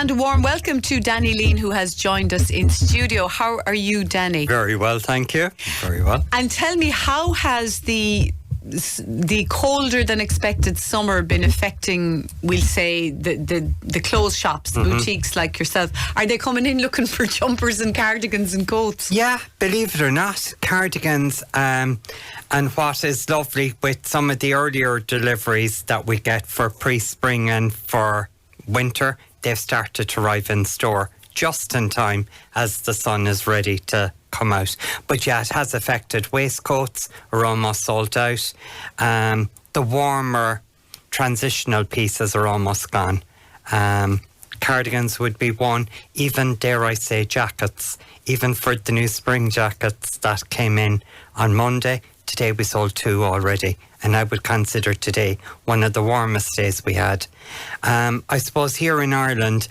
And a warm welcome to Danny Leane, who has joined us in studio. How are you, Danny? Very well, thank you. Very well. And tell me, how has the colder than expected summer been affecting, we'll say, the clothes shops, the boutiques like yourself? Are they coming in looking for jumpers and cardigans and coats? Yeah, believe it or not, cardigans. And what is lovely with some of the earlier deliveries that we get for pre-spring and for winter, they've started to arrive in store just in time as the sun is ready to come out. But yeah, it has affected. Waistcoats are almost sold out. The warmer transitional pieces are almost gone. Cardigans would be one. Even, dare I say, jackets. Even for the new spring jackets that came in on Monday, today we sold 2 already. And I would consider today one of the warmest days we had. I suppose here in Ireland,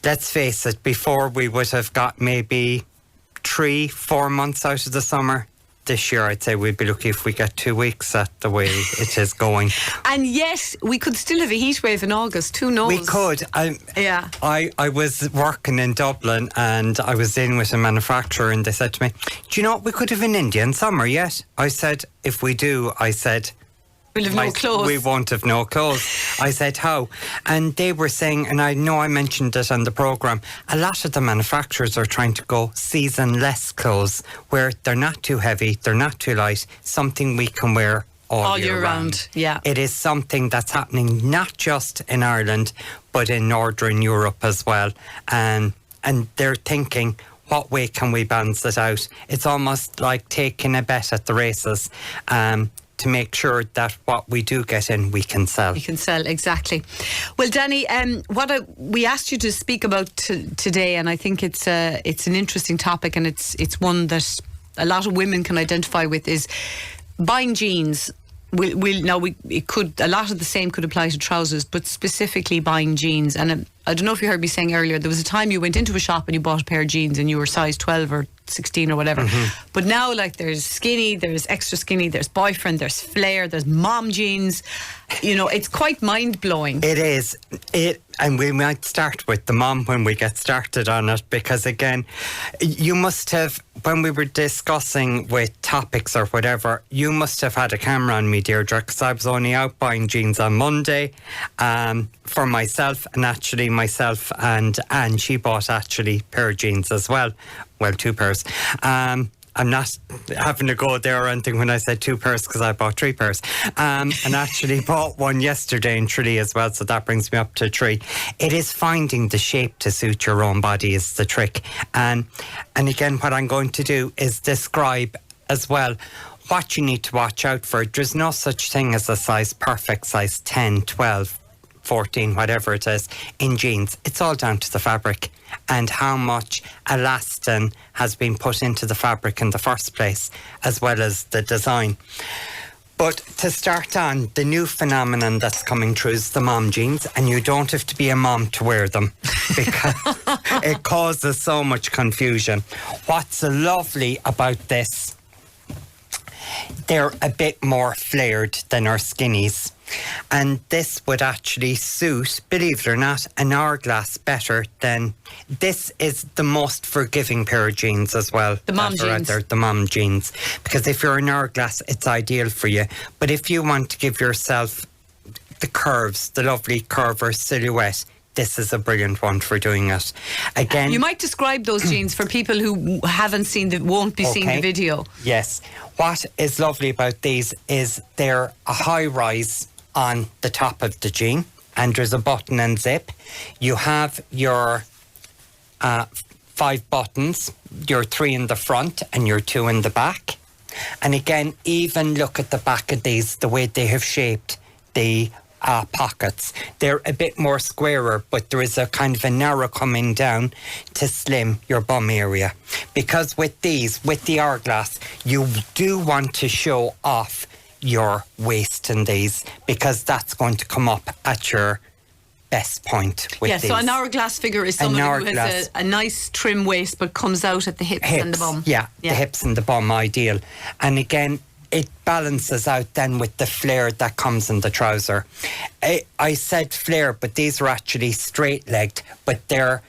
let's face it, before we would have got maybe 3-4 months out of the summer. This year, I'd say we'd be lucky if we get 2 weeks at the way it is going. And yet, we could still have a heat wave in August. Who knows? We could. I was working in Dublin and I was in with a manufacturer and they said to me, do you know what, we could have an Indian summer yet? I said, if we do, we'll have no clothes. We won't have no clothes. I said, how? And they were saying, and I know I mentioned it on the programme, a lot of the manufacturers are trying to go season-less clothes, where they're not too heavy, they're not too light, something we can wear all year round. Yeah. It is something that's happening not just in Ireland, but in Northern Europe as well. And they're thinking, what way can we balance it out? It's almost like taking a bet at the races. To make sure that what we do get in, we can sell. We can sell, exactly. Well, Danny, we asked you to speak about today, and I think it's an interesting topic, and it's one that a lot of women can identify with, is buying jeans. A lot of the same could apply to trousers, but specifically buying jeans. And I don't know if you heard me saying earlier, there was a time you went into a shop and you bought a pair of jeans and you were size 12 or 16 or whatever. But now, like, there's skinny, there's extra skinny, there's boyfriend, there's flare, there's mom jeans. You know, it's quite mind-blowing. It is. And we might start with the mom when we get started on it, because again, you must have, when we were discussing with topics or whatever, you must have had a camera on me, Deirdre, because I was only out buying jeans on Monday for myself, and actually myself and Anne, she bought actually a pair of jeans as well. Well, 2 pairs. I'm not having to go there or anything when I said 2 pairs, because I bought 3 pairs. And actually bought one yesterday in Tralee as well, so that brings me up to 3. It is finding the shape to suit your own body is the trick. And again, what I'm going to do is describe as well what you need to watch out for. There's no such thing as a size perfect, size 10, 12, 14, whatever it is, in jeans. It's all down to the fabric and how much elastin has been put into the fabric in the first place, as well as the design. But to start on, the new phenomenon that's coming through is the mom jeans, and you don't have to be a mom to wear them because it causes so much confusion. What's lovely about this, they're a bit more flared than our skinnies. And this would actually suit, believe it or not, an hourglass better than... This is the most forgiving pair of jeans as well. The mom jeans. The mom jeans. Because if you're an hourglass, it's ideal for you. But if you want to give yourself the curves, the lovely curve or silhouette, this is a brilliant one for doing it. Again, you might describe those jeans for people who haven't seen won't be seeing the video. Yes. What is lovely about these is they're a high rise on the top of the jean, and there's a button and zip. You have your 5 buttons, your 3 in the front and your 2 in the back. And again, even look at the back of these, the way they have shaped the pockets. They're a bit more squarer, but there is a kind of a narrow coming down to slim your bum area. Because with these, with the hourglass, you do want to show off your waist in these, because that's going to come up at your best point with these. So an hourglass figure is someone who has a nice trim waist but comes out at the hips and the bum. Yeah, the hips and the bum, ideal. And again, it balances out then with the flare that comes in the trouser. I said flare, but these are actually straight-legged, but they're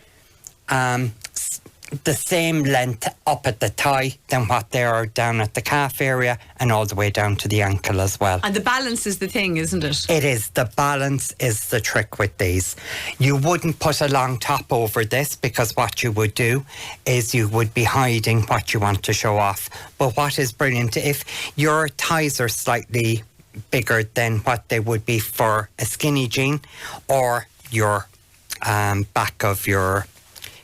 the same length up at the thigh than what they are down at the calf area and all the way down to the ankle as well. And the balance is the thing, isn't it? It is. The balance is the trick with these. You wouldn't put a long top over this, because what you would do is you would be hiding what you want to show off. But what is brilliant, if your thighs are slightly bigger than what they would be for a skinny jean, or your back of your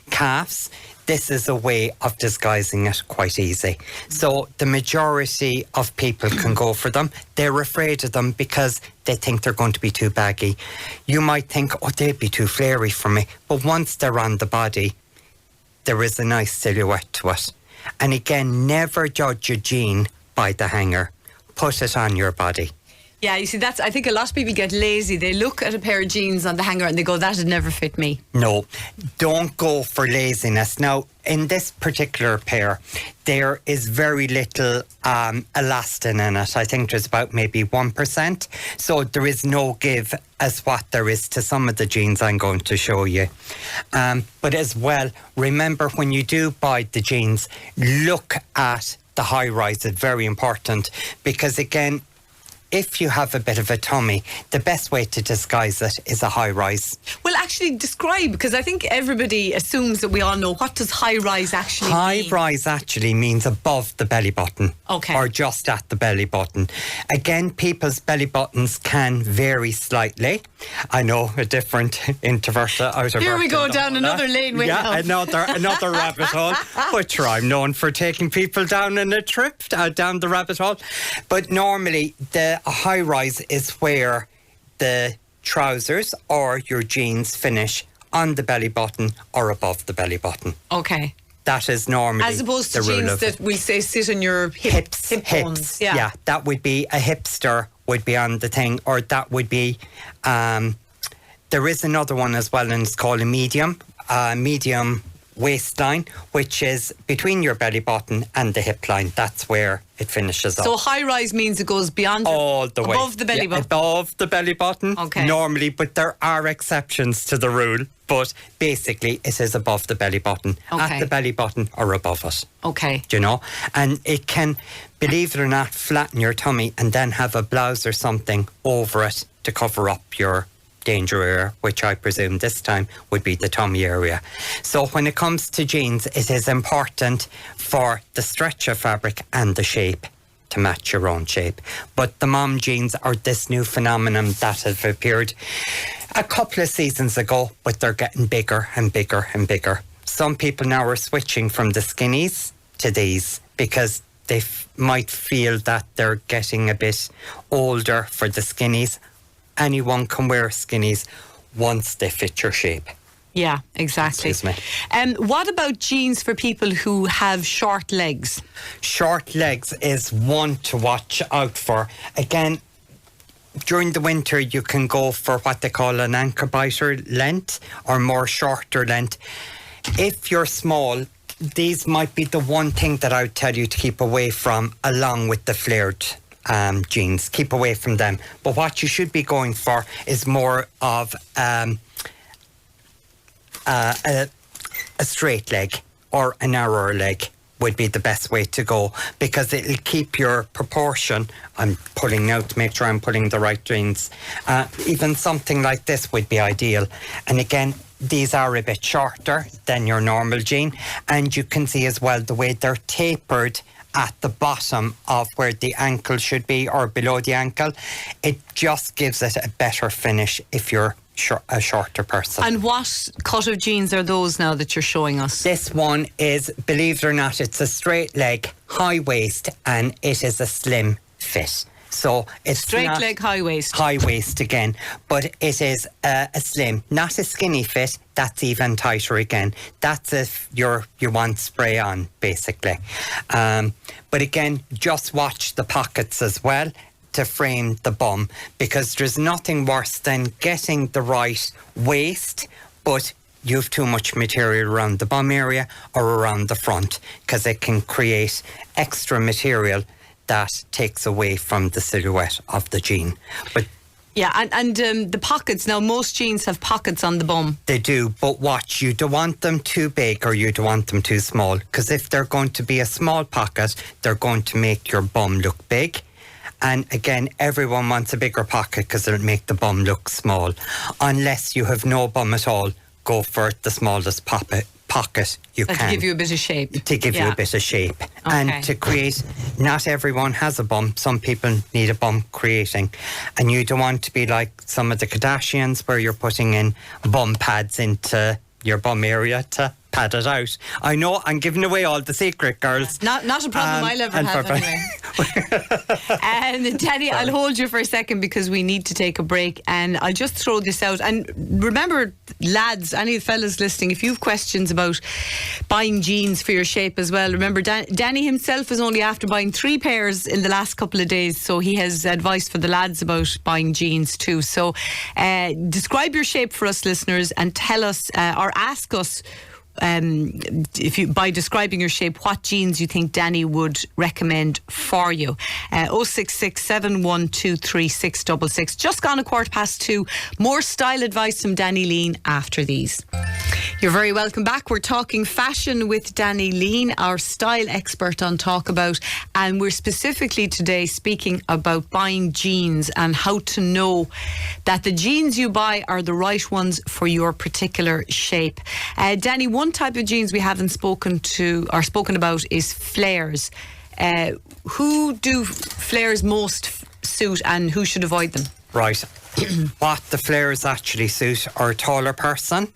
calves, this is a way of disguising it quite easy. So the majority of people can go for them. They're afraid of them because they think they're going to be too baggy. You might think, oh, they'd be too flary for me. But once they're on the body, there is a nice silhouette to it. And again, never judge a jean by the hanger. Put it on your body. Yeah, you see, I think a lot of people get lazy. They look at a pair of jeans on the hanger and they go, that'd never fit me. No, don't go for laziness. Now, in this particular pair, there is very little elastin in it. I think there's about maybe 1%. So there is no give as what there is to some of the jeans I'm going to show you. But as well, remember, when you do buy the jeans, look at the high rise. It's very important, because again, if you have a bit of a tummy, the best way to disguise it is a high rise. Well, actually describe, because I think everybody assumes that we all know, what does high rise actually mean? High rise actually means above the belly button. Okay. Or just at the belly button. Again, people's belly buttons can vary slightly. I know, a different introvert out of Here we go down another lane. Yeah, another rabbit hole. But sure, I'm known for taking people down in a trip down the rabbit hole. But normally, a high rise is where the trousers or your jeans finish on the belly button or above the belly button. Okay. That is normally as opposed to the rule jeans of that we say sit on your hips. Bones. Yeah, that would be a hipster would be on the thing, or that would be. There is another one as well, and it's called a medium waistline, which is between your belly button and the hip line. That's where it finishes up. So high rise means it goes beyond all the way above the belly button. Above the belly button. Okay. Normally, but there are exceptions to the rule. But basically, it is above the belly button, at the belly button or above it. Okay. Do you know? And it can, believe it or not, flatten your tummy and then have a blouse or something over it to cover up your danger area, which I presume this time would be the tummy area. So when it comes to jeans, it is important for the stretch of fabric and the shape to match your own shape. But the mom jeans are this new phenomenon that have appeared a couple of seasons ago, but they're getting bigger and bigger and bigger. Some people now are switching from the skinnies to these because they might feel that they're getting a bit older for the skinnies. Anyone can wear skinnies once they fit your shape. Yeah, exactly. Excuse me. What about jeans for people who have short legs? Short legs is one to watch out for. Again, during the winter, you can go for what they call an anchor biter length or more shorter length. If you're small, these might be the one thing that I would tell you to keep away from, along with the flared jeans. Keep away from them. But what you should be going for is more of a straight leg or a narrower leg would be the best way to go, because it'll keep your proportion. I'm pulling now to make sure I'm pulling the right jeans. Even something like this would be ideal. And again, these are a bit shorter than your normal jean, and you can see as well the way they're tapered at the bottom of where the ankle should be, or below the ankle. It just gives it a better finish if you're a shorter person. And what cut of jeans are those now that you're showing us? This one is, believe it or not, it's a straight leg, high waist, and it is a slim fit. So it's straight leg, high waist. High waist again, but it is a slim, not a skinny fit. That's even tighter again. That's if you want spray on, basically. But again, just watch the pockets as well to frame the bum, because there's nothing worse than getting the right waist, but you have too much material around the bum area or around the front, because it can create extra material that takes away from the silhouette of the jean. But yeah, and the pockets, now most jeans have pockets on the bum. they do, but watch, you don't want them too big or you don't want them too small, because if they're going to be a small pocket, they're going to make your bum look big. And again, everyone wants a bigger pocket because it'll make the bum look small. Unless you have no bum at all, go for the smallest pocket you can. To give you a bit of shape. To give you a bit of shape. Okay. And to create, not everyone has a bum. Some people need a bum creating. And you don't want to be like some of the Kardashians where you're putting in bum pads into your bum area to pad it out. I know, I'm giving away all the secret, girls. Not a problem I'll ever have anyway. And Danny, I'll hold you for a second because we need to take a break, and I'll just throw this out. And remember, lads, any of the fellas listening, if you have questions about buying jeans for your shape as well, remember Danny himself is only after buying 3 pairs in the last couple of days, so he has advice for the lads about buying jeans too. So describe your shape for us listeners and tell us or ask us, if you, by describing your shape, what jeans you think Danny would recommend for you. 066 7123 666. Just gone 2:15. More style advice from Danny Leane after these. You're very welcome back. We're talking fashion with Danny Leane, our style expert on Talk About, and we're specifically today speaking about buying jeans and how to know that the jeans you buy are the right ones for your particular shape. Danny, one type of jeans we haven't spoken about is flares. Who do flares most suit and who should avoid them? Right. What the flares actually suit are a taller person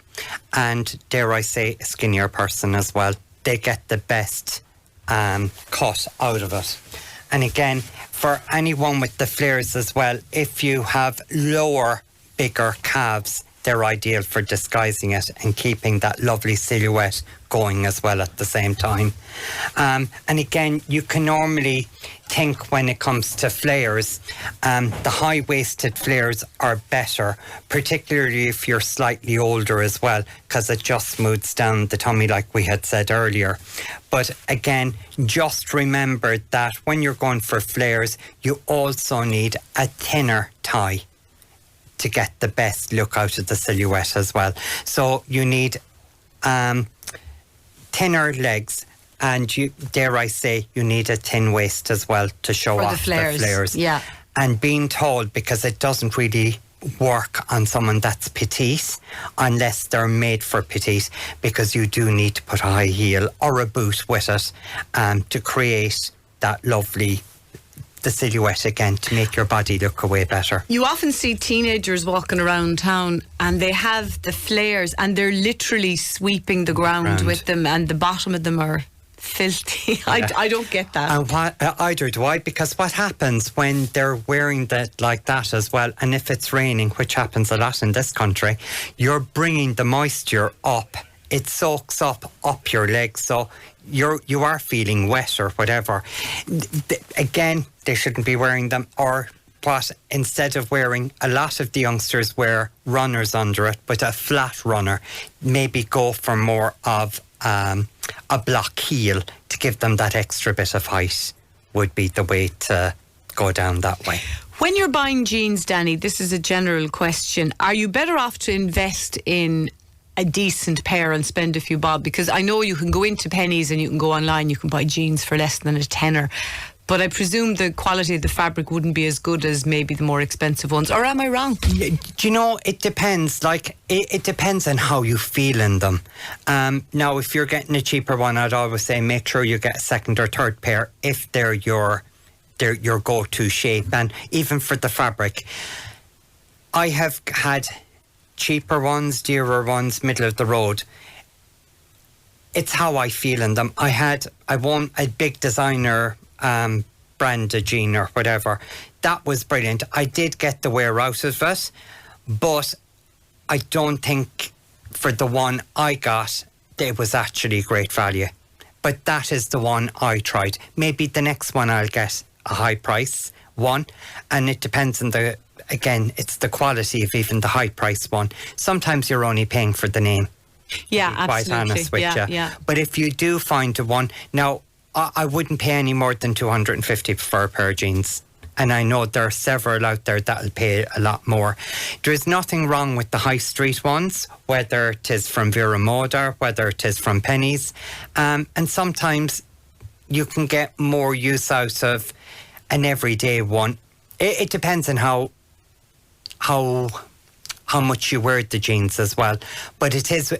and, dare I say, a skinnier person as well. They get the best cut out of it. And again, for anyone with the flares as well, if you have lower, bigger calves, they're ideal for disguising it and keeping that lovely silhouette going as well at the same time. And again, you can normally think when it comes to flares, the high-waisted flares are better, particularly if you're slightly older as well, because it just smooths down the tummy like we had said earlier. But again, just remember that when you're going for flares, you also need a thinner tie to get the best look out of the silhouette as well. So you need thinner legs, and you, dare I say, you need a thin waist as well to show off the flares. Yeah. And being told, because it doesn't really work on someone that's petite unless they're made for petite, because you do need to put a high heel or a boot with it to create that lovely the silhouette again, to make your body look way better. You often see teenagers walking around town and they have the flares and they're literally sweeping the ground with them, and the bottom of them are filthy. I don't get that. And either do I, because what happens when they're wearing that like that as well, and if it's raining, which happens a lot in this country, you're bringing the moisture up. It soaks up your legs, so you are feeling wet or whatever. Again, they shouldn't be wearing them, or what, instead of wearing, a lot of the youngsters wear runners under it, but a flat runner, maybe go for more of a block heel to give them that extra bit of height would be the way to go down that way. When you're buying jeans, Danny, this is a general question, are you better off to invest in a decent pair and spend a few bob? Because I know you can go into Pennies and you can go online, you can buy jeans for less than a tenner, but I presume the quality of the fabric wouldn't be as good as maybe the more expensive ones, or am I wrong? Do you know, it depends. Like, it depends on how you feel in them. Now, if you're getting a cheaper one, I'd always say make sure you get a second or third pair if they're your go-to shape. And even for the fabric, I have had cheaper ones, dearer ones, middle of the road. It's how I feel in them. I won a big designer branded jean or whatever. That was brilliant. I did get the wear out of it, but I don't think for the one I got, it was actually great value. But that is the one I tried. Maybe the next one I'll get a high price one, and it depends on again, it's the quality of even the high price one. Sometimes you're only paying for the name. Yeah, to be quite absolutely. honest with you. Yeah. But if you do find one, now I wouldn't pay any more than $250 for a pair of jeans. And I know there are several out there that'll pay a lot more. There is nothing wrong with the high street ones, whether it is from Vera Moda, whether it is from Pennies. And sometimes you can get more use out of an everyday one. It depends on how much you wear the jeans as well. But it is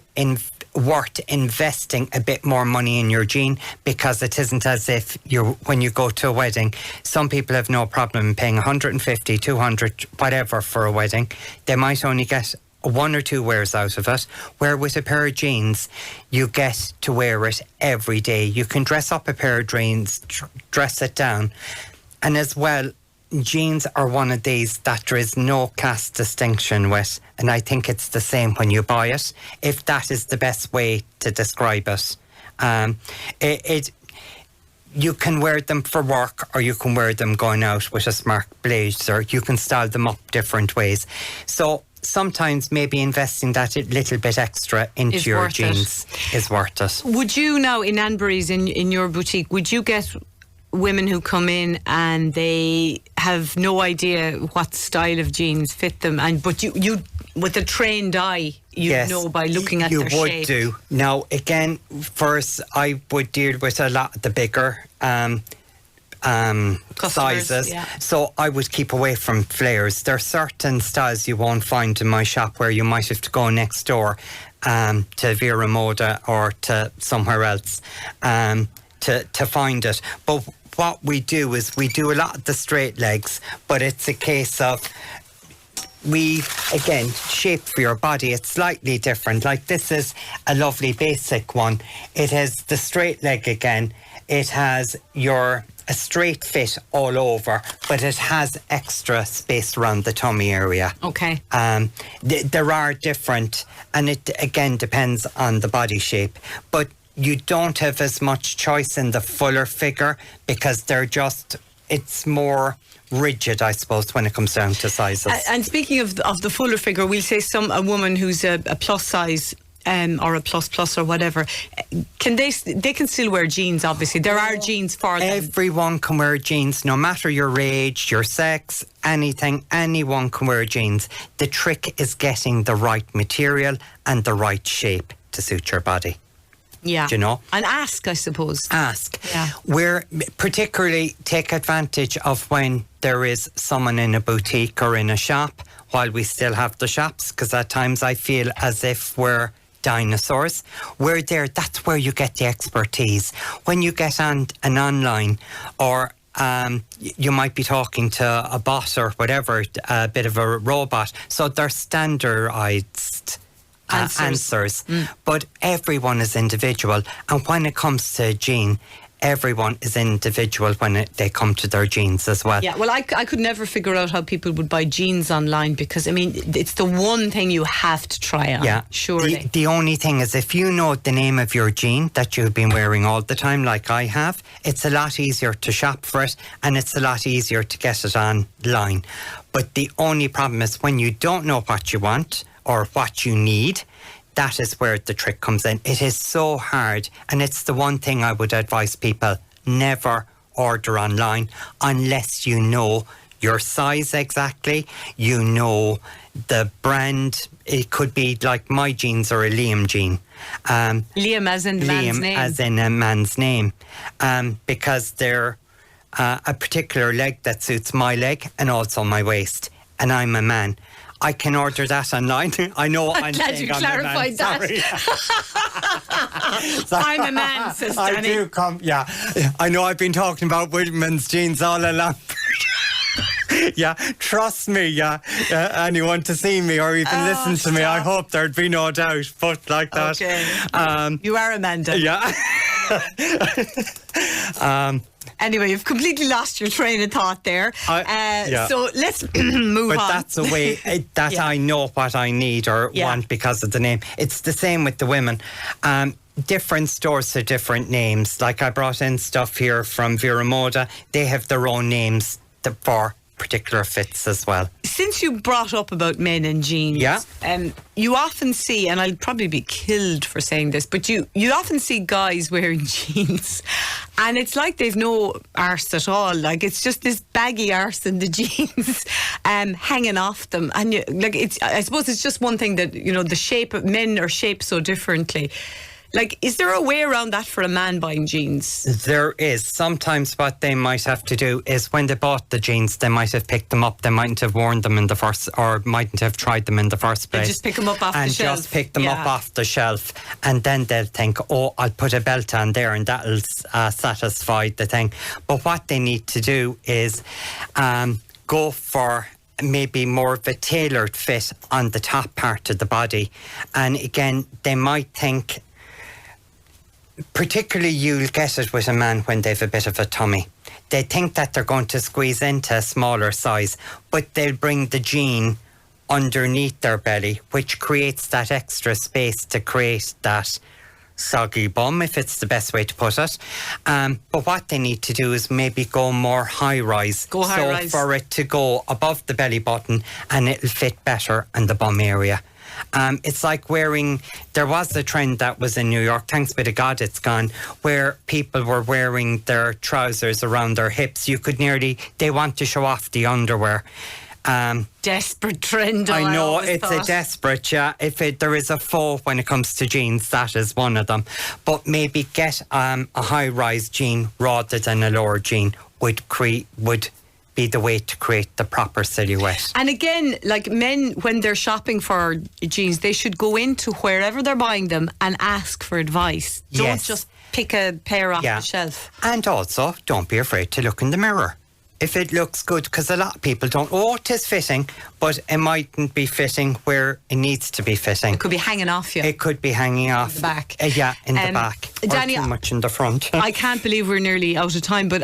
worth investing a bit more money in your jean, because it isn't as if when you go to a wedding, some people have no problem paying 150, 200, whatever for a wedding. They might only get 1 or 2 wears out of it, where with a pair of jeans you get to wear it every day. You can dress up a pair of jeans, dress it down, and as well, jeans are one of these that there is no caste distinction with, and I think it's the same when you buy it, if that is the best way to describe it. You can wear them for work, or you can wear them going out with a smart blazer. You can style them up different ways. So sometimes maybe investing that little bit extra into your jeans is worth it. Would you now, in Anbury's, in your boutique, would you get women who come in and they have no idea what style of jeans fit them, but you with a trained eye, you know by looking at their shape? You would do. Now, again, first I would deal with a lot of the bigger sizes, so I would keep away from flares. There are certain styles you won't find in my shop where you might have to go next door to Vera Moda or to somewhere else to find it. But what we do is we do a lot of the straight legs, but it's a case of again, shape for your body, it's slightly different. Like this is a lovely basic one. It has the straight leg again. It has a straight fit all over, but it has extra space around the tummy area. Okay. There are different, and it again depends on the body shape. But you don't have as much choice in the fuller figure, because it's more rigid, I suppose, when it comes down to sizes. And speaking of the fuller figure, we'll say a woman who's a plus size or a plus or whatever, they can still wear jeans, obviously. There are jeans for them. Everyone can wear jeans, no matter your age, your sex, anything. Anyone can wear jeans. The trick is getting the right material and the right shape to suit your body. Yeah. Do you know? And ask, I suppose. Ask. Yeah. We're particularly take advantage of when there is someone in a boutique or in a shop while we still have the shops, because at times I feel as if we're dinosaurs. We're there. That's where you get the expertise. When you get on an online, or you might be talking to a bot or whatever, a bit of a robot, so they're standardized answers. But everyone is individual, and when it comes to a jean, everyone is individual when they come to their jeans as well. Yeah, well, I could never figure out how people would buy jeans online, because, I mean, it's the one thing you have to try on, surely. The only thing is, if you know the name of your jean that you've been wearing all the time, like I have, it's a lot easier to shop for it, and it's a lot easier to get it online. But the only problem is when you don't know what you want or what you need, that is where the trick comes in. It is so hard, and it's the one thing I would advise people: never order online unless you know your size exactly, you know the brand. It could be like my jeans are a Liam jean. Liam as in the man's name. As in a man's name. Because they're a particular leg that suits my leg and also my waist, and I'm a man. I can order that online. I know I'm glad you clarified that. I'm a man, says Danny. I do come, yeah. I know I've been talking about women's jeans all along. Yeah, trust me, yeah. Anyone to see me or even listen to me, I hope there'd be no doubt. But like that. Okay. You are Amanda. Yeah. Anyway, you've completely lost your train of thought there. So let's move on. But that's a way that I know what I need or want because of the name. It's the same with the women. Different stores have different names. Like I brought in stuff here from Vera Moda. They have their own names for particular fits as well. Since you brought up about men and jeans, you often see, and I'll probably be killed for saying this, but you often see guys wearing jeans And it's like they've no arse at all. Like, it's just this baggy arse in the jeans hanging off them. And I suppose it's just one thing that, the shape of men are shaped so differently. Like, is there a way around that for a man buying jeans? There is. Sometimes what they might have to do is when they bought the jeans, they might have picked them up. They mightn't have worn them in the first, or mightn't have tried them in the first place. They just pick them up off the shelf. And just pick them up off the shelf. And then they'll think, oh, I'll put a belt on there and that'll satisfy the thing. But what they need to do is go for maybe more of a tailored fit on the top part of the body. And again, they might think, particularly you'll get it with a man when they've a bit of a tummy. They think that they're going to squeeze into a smaller size, but they'll bring the jean underneath their belly, which creates that extra space to create that soggy bum, if it's the best way to put it. But what they need to do is maybe go more high-rise. Go high-rise. So for it to go above the belly button and it'll fit better in the bum area. It's like there was a trend that was in New York, thanks be to God it's gone, where people were wearing their trousers around their hips. They want to show off the underwear. Desperate trend. I know, it's a desperate, yeah. There is a faux when it comes to jeans, that is one of them. But maybe get a high-rise jean rather than a lower jean would be the way to create the proper silhouette. And again, like men, when they're shopping for jeans, they should go into wherever they're buying them and ask for advice. Don't just pick a pair off the shelf. And also, don't be afraid to look in the mirror. If it looks good, because a lot of people don't, it is fitting, but it mightn't be fitting where it needs to be fitting. It could be hanging off you. It could be hanging off. In the back. In the back. Danny, or too much in the front. I can't believe we're nearly out of time, but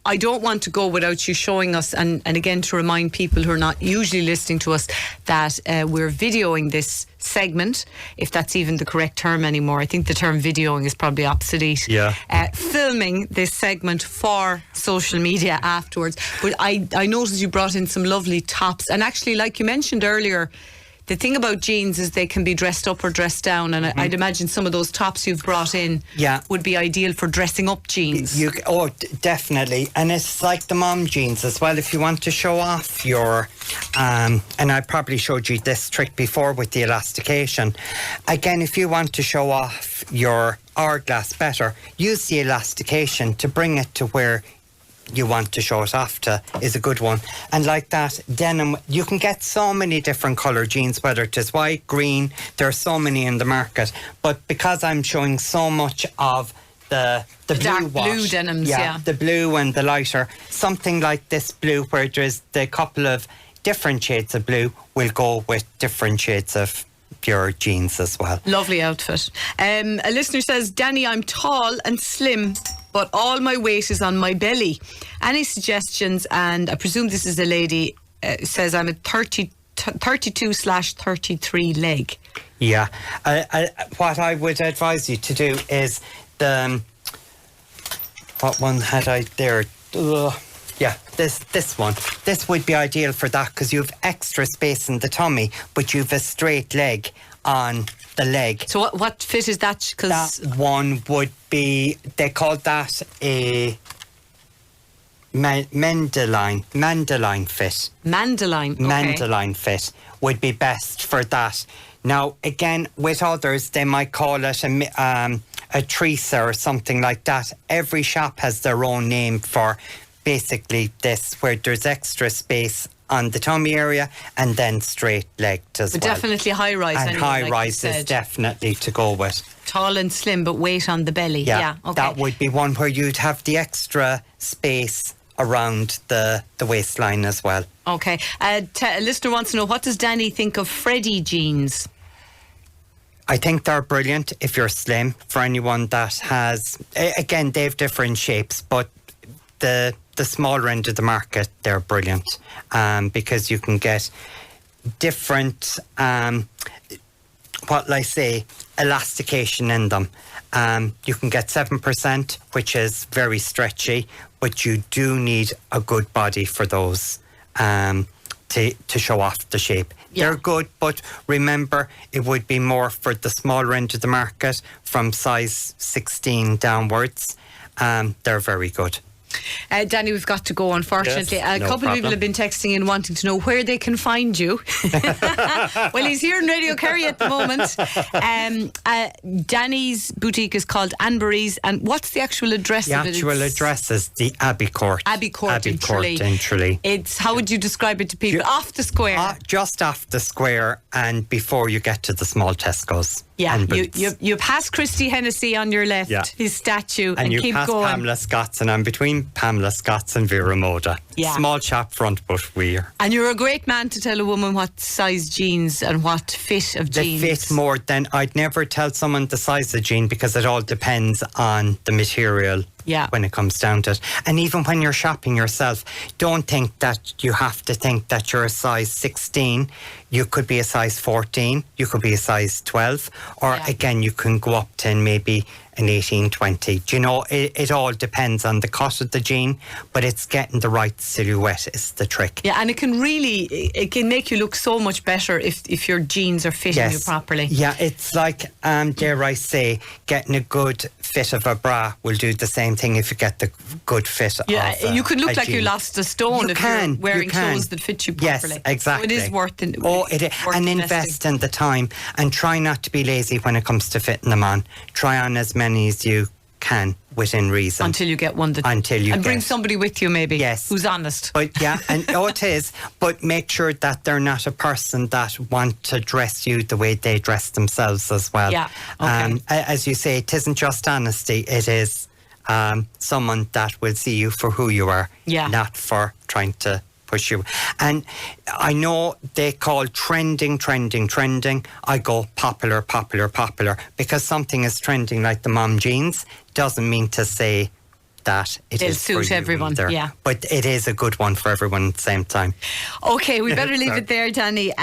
I don't want to go without you showing us, and again to remind people who are not usually listening to us, that we're videoing this segment, if that's even the correct term anymore. I think the term videoing is probably obsolete. Yeah. Filming this segment for social media afterwards. But I noticed you brought in some lovely tops, and actually, like you mentioned earlier, the thing about jeans is they can be dressed up or dressed down, and I'd imagine some of those tops you've brought in would be ideal for dressing up jeans. Definitely. And it's like the mom jeans as well. If you want to show off your, and I probably showed you this trick before with the elastication. Again, if you want to show off your hourglass better, use the elastication to bring it to where you want to show it off to, is a good one. And like that, denim, you can get so many different colour jeans, whether it is white, green, there are so many in the market. But because I'm showing so much of the blue dark wash, blue denims, the blue and the lighter, something like this blue where there's the couple of different shades of blue will go with different shades of pure jeans as well. Lovely outfit. A listener says, Danny, I'm tall and slim, but all my weight is on my belly. Any suggestions? And I presume this is a lady, says I'm a 32/33 leg. Yeah. What I would advise you to do is what one had I there? This one. This would be ideal for that because you have extra space in the tummy, but you have a straight leg on the leg. So what fit is that? That one would be, they call that a Mandolin fit. Mandolin, okay. Mandolin fit would be best for that. Now, again, with others, they might call it a Teresa or something like that. Every shop has their own name for basically this, where there's extra space on the tummy area and then straight legged as well. Definitely high rise. And anyway, high rise is definitely to go with. Tall and slim, but weight on the belly. Yeah, okay. That would be one where you'd have the extra space around the waistline as well. Okay. A listener wants to know, what does Danny think of Freddie jeans? I think they're brilliant if you're slim. For anyone that has, again, they have different shapes, but the smaller end of the market, they're brilliant because you can get different, elastication in them. You can get 7%, which is very stretchy, but you do need a good body for those to show off the shape. Yeah. They're good, but remember, it would be more for the smaller end of the market from size 16 downwards. they're very good. Danny, we've got to go, unfortunately. Yes, a couple of people have been texting in wanting to know where they can find you. Well, he's here in Radio Kerry at the moment. Danny's boutique is called Anne-Marie's, and what's the actual address The of it? actual address is the Abbey Court. Abbey Court in Tralee. It's, how would you describe it to people? Off the square. Just off the square and before you get to the small Tesco's. Yeah, you pass Christy Hennessy on your left, his statue, and you keep pass going. Pamela Scott's, and I'm between Pamela Scott's and Vera Moda. Yeah. Small shop front, but we're. And you're a great man to tell a woman what size jeans and what fit of jeans. They fit more than, I'd never tell someone the size of jean because it all depends on the material. Yeah. When it comes down to it. And even when you're shopping yourself, don't think that you have to think that you're a size 16. You could be a size 14, you could be a size 12, or again, you can go up to maybe an 18, 20. Do you know, it all depends on the cut of the jean, but it's getting the right silhouette is the trick. Yeah, and it can make you look so much better if your jeans are fitting you properly. Yeah, it's like, dare I say, getting a good fit of a bra will do the same thing if you get the good fit of you could look like jean. you lost a stone you're wearing clothes that fit you properly. Yes, exactly. So it is worth it. And invest in the time, and try not to be lazy when it comes to fitting them on. Try on as many as you can within reason. Until you get one that... bring somebody with you maybe. Yes. Who's honest. But yeah, and it is. But make sure that they're not a person that want to dress you the way they dress themselves as well. Yeah, okay. As you say, it isn't just honesty. It is someone that will see you for who you are. Yeah. Not for trying to push you. And I know they call trending. I go popular, because something is trending like the mom jeans doesn't mean to say that it'll suit everyone either. Yeah, but it is a good one for everyone at the same time. Okay, we better leave it there, Danny.